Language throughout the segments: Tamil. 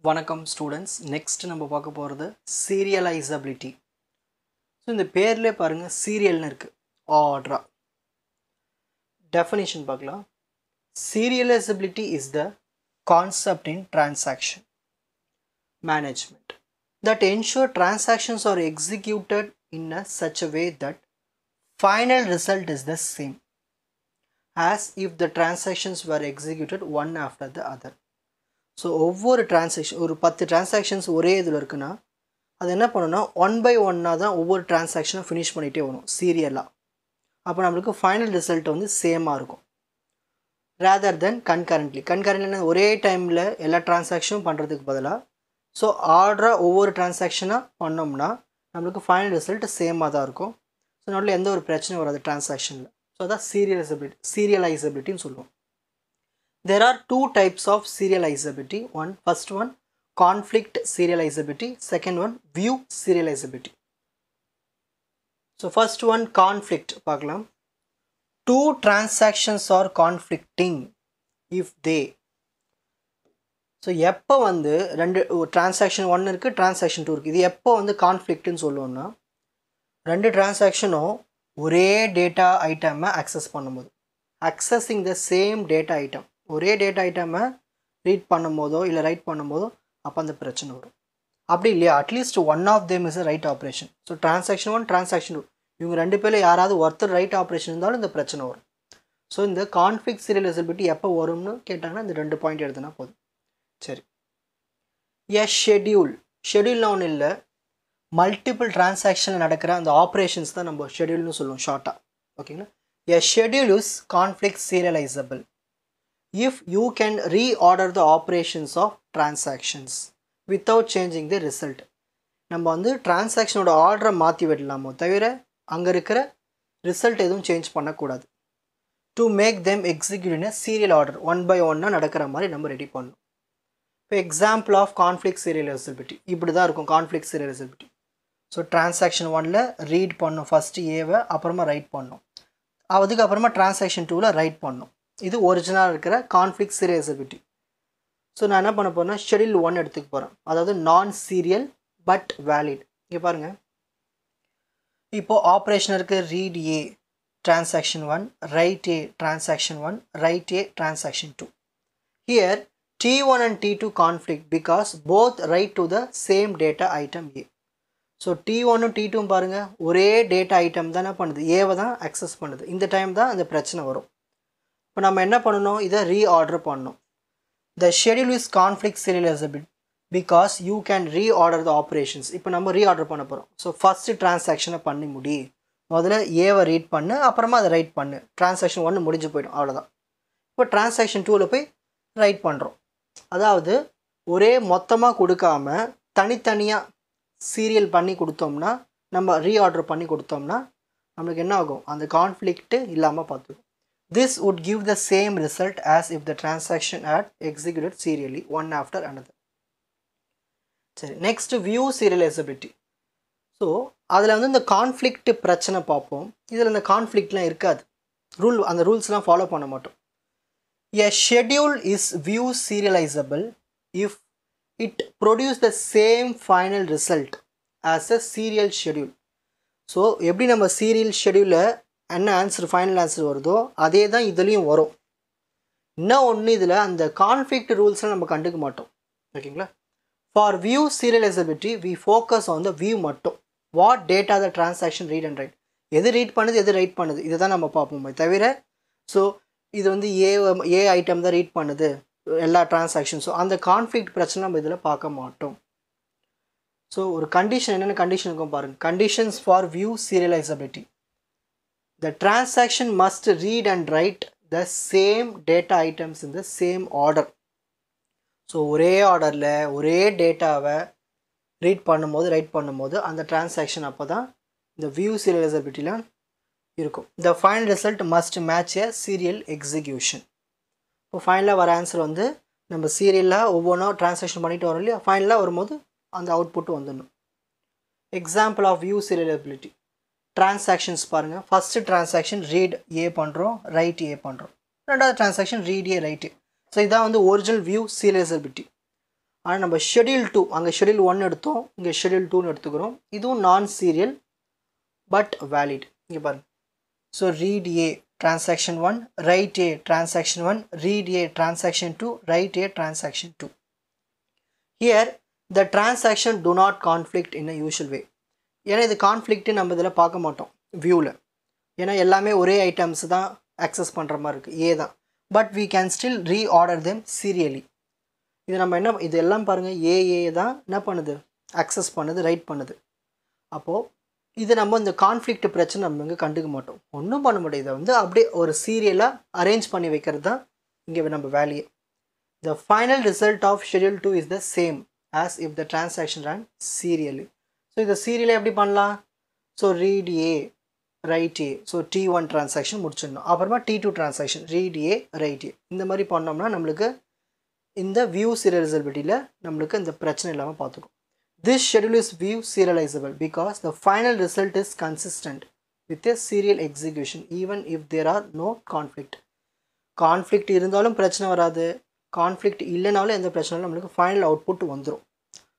வணக்கம் ஸ்டூடெண்ட்ஸ். நெக்ஸ்ட் நம்ம பார்க்க போகிறது சீரியலைசபிலிட்டி. ஸோ இந்த பேர்லேயே பாருங்கள் சீரியல்னு இருக்குது. ஆர்டரா டெஃபினிஷன் பார்க்கலாம். Serializability is the concept in transaction management that ensure transactions are executed in such a way that final result is the same as if the transactions were executed one after the other. So ஒவ்வொரு டிரான்சாக்ஷன் ஒரு 10 டிரான்சாக்ஷன்ஸ் ஒரே இதில் இருக்குன்னா அது என்ன பண்ணணும்னா 1 by 1 தான் ஒவ்வொரு டிரான்சாக்ஷனும் ஃபினிஷ் பண்ணிகிட்டே வரும் சீரியலாக. அப்போ நம்மளுக்கு ஃபைனல் ரிசல்ட் வந்து சேமாக இருக்கும். ரேதர் தென் கன்கரண்ட்லி ஒரே டைமில் எல்லா டிரான்சாக்ஷனும் பண்ணுறதுக்கு பதிலாக ஸோ ஆர்டராக ஒவ்வொரு டிரான்சாக்ஷனாக பண்ணோம்னா நம்மளுக்கு ஃபைனல் ரிசல்ட் சேமாக தான் இருக்கும். ஸோ நடுவில் எந்த ஒரு பிரச்சனையும் வராது டிரான்சாக்ஷனில். ஸோ அதான் சீரியலைசபிலிட்டின்னு சொல்லுவோம். There are two types of serializability. First one conflict serializability, second one view serializability. So first one conflict பார்க்கலாம். Two transactions are conflicting if they. So எப்போ வந்து ரெண்டு டிரான்சாக்ஷன் 1 இருக்குது, டிரான்சாக்ஷன் 2 இருக்குது. இது எப்போ வந்து கான்ஃப்ளிக்ட்னு சொல்லுவோம்னா ரெண்டு டிரான்சாக்ஷனும் ஒரே டேட்டா ஐட்டமை அக்சஸ் பண்ணும்போது, accessing the same data item, ஒரே டேட்டா ஐட்டமை ரீட் பண்ணும்போதோ இல்லை ரைட் பண்ணும்போதோ அப்போ அந்த பிரச்சனை வரும். அப்படி இல்லையா at least one of them is a right operation. So transaction 1 transaction 2 இவங்க ரெண்டு பேரில் யாராவது ஒருத்தர் ரைட் ஆப்ரேஷன் இருந்தாலும் இந்த பிரச்சனை வரும். ஸோ இந்த கான்ஃப்ளிக்ட் சீரியலைசபிலிட்டி எப்போ வரும்னு கேட்டாங்கன்னா இந்த 2 பாயிண்ட் எடுத்துனா போதும். சரி, ஷெடியூல்னா ஒன்றும் இல்லை, மல்டிபிள் டிரான்சாக்ஷனில் நடக்கிற அந்த ஆப்ரேஷன்ஸ் தான் நம்ம ஷெடியூல்னு சொல்லுவோம் ஷார்ட்டாக. ஓகேங்களா? A schedule is conflict serializable if you can reorder the operations of transactions without changing the result. நம்ம வந்து டிரான்சாக்ஷனோட ஆர்டரை மாற்றி விடலாமோ தவிர அங்கே இருக்கிற ரிசல்ட் எதுவும் சேஞ்ச் பண்ணக்கூடாது. To make them execute in serial order 1 by 1 நடக்கிற மாதிரி நம்ம ரெடி பண்ணணும். இப்போ எக்ஸாம்பிள் ஆஃப் கான்ஃப்ளிக்ட் சீரியலைசபிலிட்டி இப்படி தான் இருக்கும். கான்ஃப்ளிக்ட் சீரியலைசபிலிட்டி ஸோ டிரான்சாக்ஷன் 1ல் ரீட் பண்ணணும் ஃபஸ்ட்டு ஏவை, அப்புறமா ரைட் பண்ணணும், அதுக்கப்புறமா டிரான்சாக்ஷன் 2ல் ரைட் பண்ணணும். இது ஒரிஜினலாக இருக்கிற கான்ஃப்ளிக்ட் சீரியலைசபிலிட்டி. ஸோ நான் என்ன பண்ண போகிறேன்னா ஷெடியூல் 1 எடுத்துக்க போகிறேன், அதாவது நான் சீரியல் பட் வேலிட். இங்கே பாருங்கள், இப்போது ஆப்ரேஷன் இருக்குது read A transaction 1, right A transaction 1, right A transaction 2. Here T1 and T2 conflict because both write to the same data item A. So T1 T2 பாருங்கள் ஒரே டேட்டா ஐட்டம் தான் என்ன பண்ணுது, ஏவை தான் அக்சஸ் பண்ணுது. இந்த டைம் தான் அந்த பிரச்சனை வரும். இப்போ நம்ம என்ன பண்ணணும், இதை ரீஆர்டர் பண்ணணும். த schedule is conflict serializable because you can reorder the operations. இப்போ நம்ம ரீஆர்டர் பண்ண போகிறோம். ஸோ ஃபஸ்ட்டு டிரான்சாக்ஷனை பண்ணி முடி, முதல்ல ஏவை ரீட் பண்ணு, அப்புறமா அதை ரைட் பண்ணு. டிரான்சாக்ஷன் 1 முடிஞ்சு போயிடும், அவ்வளோதான். இப்போ டிரான்சாக்ஷன் 2வில் போய் ரைட் பண்ணுறோம். அதாவது ஒரே மொத்தமாக கொடுக்காம தனித்தனியாக சீரியல் பண்ணி கொடுத்தோம்னா, நம்ம ரீஆர்டர் பண்ணி கொடுத்தோம்னா நம்மளுக்கு என்ன ஆகும், அந்த கான்ஃப்ளிக்ட்டு இல்லாமல் பார்த்துக்கும். This would give the same result as if the transaction had executed serially one after another. சரி, நெக்ஸ்ட் வியூ சீரியலைசபிலிட்டி. ஸோ அதில் வந்து இந்த கான்ஃப்ளிக்ட் பிரச்சனை பார்ப்போம். இதில் இந்த கான்ஃப்ளிக்ட்லாம் இருக்காது, அந்த ரூல்ஸ்லாம் ஃபாலோ பண்ண மாட்டோம். A schedule is view serializable if it produce the same final result as a serial schedule. So எப்படி நம்ம சீரியல் ஷெடியூலில் என்ன ஆன்சர் ஃபைனல் ஆன்சர் வருதோ அதே தான் இதுலேயும் வரும். இன்னும் ஒன்று, இதில் அந்த கான்ஃப்ளிக்ட் ரூல்ஸ்லாம் நம்ம கண்டுக்க மாட்டோம். ஓகேங்களா? For view serializability we focus on the view மட்டும். What data the transaction read and write, எது ரீட் பண்ணுது எது ரைட் பண்ணுது இதை தான் நம்ம பார்ப்போமே தவிர ஸோ இது வந்து ஏ ஐட்டம் தான் ரீட் பண்ணுது எல்லா டிரான்சாக்ஷன்ஸும், அந்த கான்ஃப்ளிக்ட் பிரச்சனை நம்ம இதில் பார்க்க மாட்டோம். ஸோ ஒரு கண்டிஷன், என்னென்ன கண்டிஷன் இருக்கும் பாருங்கள். Conditions for view serializability. The transaction must read and write the same data items in the same order. So ஒரே ஆர்டரில் ஒரே டேட்டாவை ரீட் பண்ணும்போது ரைட் பண்ணும்போது அந்த டிரான்சாக்ஷன் அப்போ தான் இந்த வியூ சீரியலைசபிலிட்டிலாம் இருக்கும். The final result must match a serial execution. இப்போ ஃபைனலாக வர ஆன்சர் வந்து நம்ம சீரியலாக ஒவ்வொன்றும் டிரான்சாக்ஷன் பண்ணிட்டு வரோம் இல்லையா, ஃபைனலாக வரும்போது அந்த அவுட்புட் வந்துடணும். எக்ஸாம்பிள் ஆஃப் வியூ சீரியலைசபிலிட்டி டிரான்சாக்ஷன்ஸ் பாருங்கள். ஃபஸ்ட்டு டிரான்சாக்ஷன் ரீட் ஏ பண்ணுறோம், ரைட் ஏ பண்ணுறோம். ரெண்டாவது transaction read A write A. So இதான் வந்து ஒரிஜினல் வியூ சீரியலைசபிலிட்டி. ஆனால் நம்ம ஷெடியூல் 2 அங்கே ஷெடியூல் 1 எடுத்தோம், இங்கே ஷெடியூல் 2ன்னு எடுத்துக்கிறோம். இதுவும் நான் சீரியல் பட் வேலிட். இங்கே பாருங்கள். So read A transaction 1, write a transaction 1, read a transaction 2, write a transaction 2. Here the transaction do not conflict in a usual way. ஏன்னா இது கான்ஃப்ளிக்ட்டு நம்ம இதில் பார்க்க மாட்டோம் வியூவில், ஏன்னா எல்லாமே ஒரே ஐட்டம்ஸ் தான் அக்சஸ் பண்ணுற மாதிரி இருக்குது, ஏ தான். But we can still reorder them serially. இது நம்ம என்ன, இது எல்லாம் பாருங்கள் ஏ தான் என்ன பண்ணுது, அக்சஸ் பண்ணுது, ரைட் பண்ணுது. அப்போது இது நம்ம இந்த கான்ஃப்ளிக்ட் பிரச்சனை நம்ம இங்கே கண்டுக்க மாட்டோம், ஒன்றும் பண்ண முடியாது. இதை வந்து அப்படியே ஒரு சீரியலாக அரேஞ்ச் பண்ணி வைக்கிறது தான் இங்கே நம்ம வேலையே. The final result of schedule 2 is the same as if the transaction ran serially. So இதை சீரியலை எப்படி பண்ணலாம்? So read A write A, so T1 transaction முடிச்சிடணும், அப்புறமா T2 transaction read A write A. இந்த மாதிரி பண்ணோம்னா நம்மளுக்கு இந்த வியூ சீரியலைசபிலிட்டியில் நம்மளுக்கு இந்த பிரச்சனை இல்லாமல் பார்த்துக்கும். This schedule is view serializable because the final result is consistent with a serial execution even if there are no conflict. Conflict இருந்தாலும் பிரச்சனை வராது, கான்ஃப்ளிக்ட் இல்லைனாலும் எந்த பிரச்சனையும் நம்மளுக்கு ஃபைனல் அவுட்புட் வந்துடும்.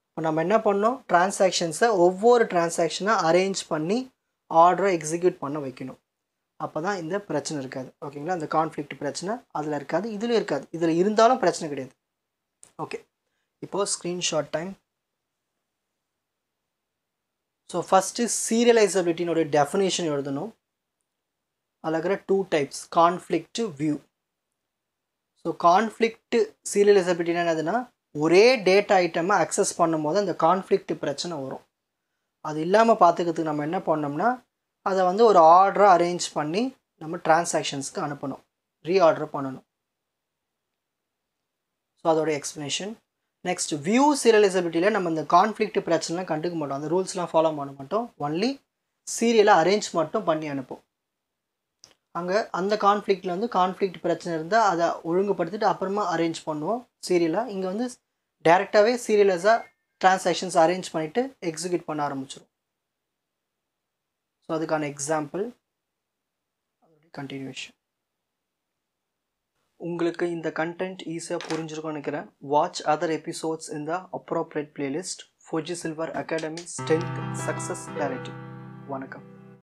இப்போ நம்ம என்ன பண்ணோம், டிரான்சாக்ஷன்ஸை ஒவ்வொரு டிரான்சாக்ஷனாக அரேஞ்ச் பண்ணி ஆர்டரை எக்ஸிக்யூட் பண்ண வைக்கணும். அப்போ தான் இந்த பிரச்சனை இருக்காது. ஓகேங்களா, அந்த கான்ஃப்ளிக்ட் பிரச்சனை அதில் இருக்காது, இதில் இருக்காது. இதில் இருந்தாலும் பிரச்சனை கிடையாது. ஓகே, இப்போது ஸ்க்ரீன்ஷாட் டைம். ஸோ ஃபஸ்ட்டு சீரியலைசபிலிட்டினோட டெஃபினேஷன் எழுதணும். அதில் இருக்கிற 2 types, conflict, view. So conflict சீரியலைசபிலிட்டினா என்னதுன்னா, ஒரே டேட்டா ஐட்டமை அக்சஸ் பண்ணும்போது அந்த கான்ஃப்ளிக்ட் பிரச்சனை வரும். அது இல்லாமல் பார்த்துக்கிறதுக்கு நம்ம என்ன பண்ணோம்னா, அதை வந்து ஒரு ஆர்டராக அரேஞ்ச் பண்ணி நம்ம டிரான்சாக்ஷன்ஸ்க்கு அனுப்பணும், ரீஆர்டர் பண்ணணும். ஸோ அதோட எக்ஸ்ப்ளனேஷன். நெக்ஸ்ட் வியூ சீரியலைசபிலிட்டியில் நம்ம இந்த கான்ஃப்ளிக்ட் பிரச்சனைலாம் கண்டுக்க மாட்டோம், அந்த ரூல்ஸ்லாம் ஃபாலோ பண்ண மாட்டோம், ஒன்லி சீரியலாக அரேஞ்ச் மட்டும் பண்ணி அனுப்போம். அங்கே அந்த கான்ஃப்ளிக்டில் வந்து கான்ஃப்ளிக்ட் பிரச்சனை இருந்தால் அதை ஒழுங்குபடுத்திட்டு அப்புறமா அரேஞ்ச் பண்ணுவோம் சீரியலாக. இங்கே வந்து டைரெக்டாகவே சீரியலைஸாக டிரான்சாக்ஷன்ஸ் அரேஞ்ச் பண்ணிவிட்டு எக்ஸிக்யூட் பண்ண ஆரம்பிச்சிடும். ஸோ அதுக்கான எக்ஸாம்பிள், அதோடைய கண்டினியூஷன். உங்களுக்கு இந்த கண்டென்ட் ஈஸியாக புரிஞ்சிருக்கும்னு நினைக்கிறேன். வாட்ச் அதர் எபிசோட்ஸ் இன் த appropriate playlist. Fuji silver academy strength success clarity. வணக்கம்.